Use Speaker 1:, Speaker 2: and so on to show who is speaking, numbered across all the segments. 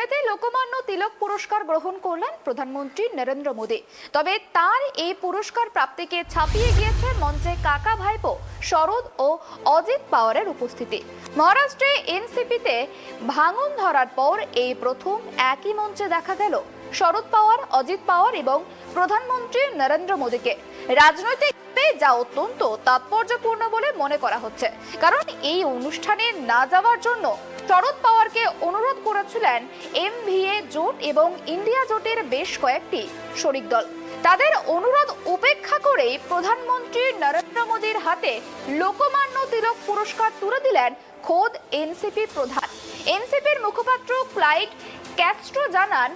Speaker 1: রাজধানীতে লোকমান্য তিলক পুরস্কার গ্রহণ করলেন প্রধানমন্ত্রী নরেন্দ্র মোদী। তবে তার এই পুরস্কার প্রাপ্তিকে ছাপিয়ে গিয়েছে মঞ্চে কাকা ভাইপো শরদ ও অজিত পাওয়ারের উপস্থিতি। মহারাষ্ট্রে এনসিপিতে ভাঙন ধরার পর এই প্রথম একই মঞ্চে দেখা গেল শরদ পাওয়ার, অজিত পাওয়ার এবং প্রধানমন্ত্রী নরেন্দ্র মোদীকে। রাজনৈতিক যা অত্যন্ত তাৎপর্যপূর্ণ বলে মনে করা হচ্ছে, কারণ এই অনুষ্ঠানে না যাওয়ার জন্য শরদ পাওয়ারকে অনুরোধ করেছিলেন এমভিএ জোট এবং ইন্ডিয়া জোটের বেশ কয়েকটি শরিক দল। তাদের অনুরোধ উপেক্ষা করে প্রধানমন্ত্রী নরেন্দ্র মোদীর হাতে লোকমান্য তিলক পুরস্কার তুলে দিলেন খোদ এনসিপি প্রধান। এনসিপির মুখপাত্র ক্লাইড ক্যাস্ট্রো জানান,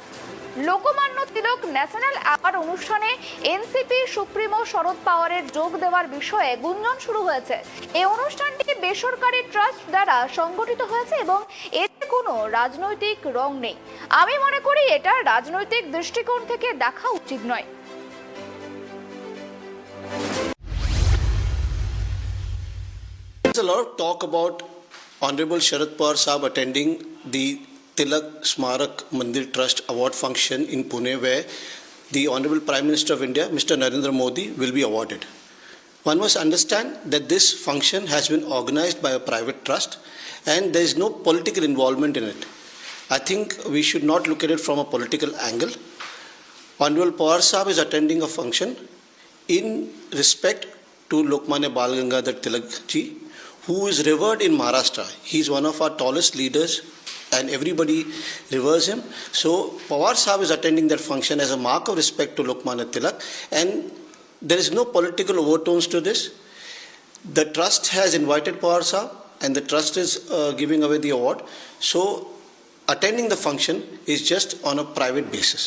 Speaker 1: লোকমান্য তিলক ন্যাশনাল অ্যাওয়ার্ড অনুষ্ঠানে এনসিপি সুপ্রিমো শরদ পাওয়ারের যোগ দেওয়ার বিষয়ে গুঞ্জন শুরু হয়েছে। এই অনুষ্ঠানটি বেসরকারি ট্রাস্ট দ্বারা সংগঠিত হয়েছে এবং এতে কোনো রাজনৈতিক রং নেই। আমি মনে করি এটা রাজনৈতিক দৃষ্টিকোণ থেকে দেখা উচিত নয়।
Speaker 2: There's a lot of talk about Honorable Sharad Pawar Sahab attending the Tilak Smarak Mandir Trust Award function in Pune, where the Honorable Prime Minister of India, Mr. Narendra Modi, will be awarded. One must understand that this function has been organized by a private trust and there is no political involvement in it. I think we should not look at it from a political angle. Honorable Pawar Sahab is attending a function in respect to Lokmanya Bal Gangadhar Tilak ji, who is revered in Maharashtra. He is one of our tallest leaders and everybody reveres him. So Pawar Sahab is attending that function as a mark of respect to Lokmanya Tilak, and there is no political overtones to this. The trust has invited Pawar Sahab and the trust is giving away the award. So attending the function is just on a private basis.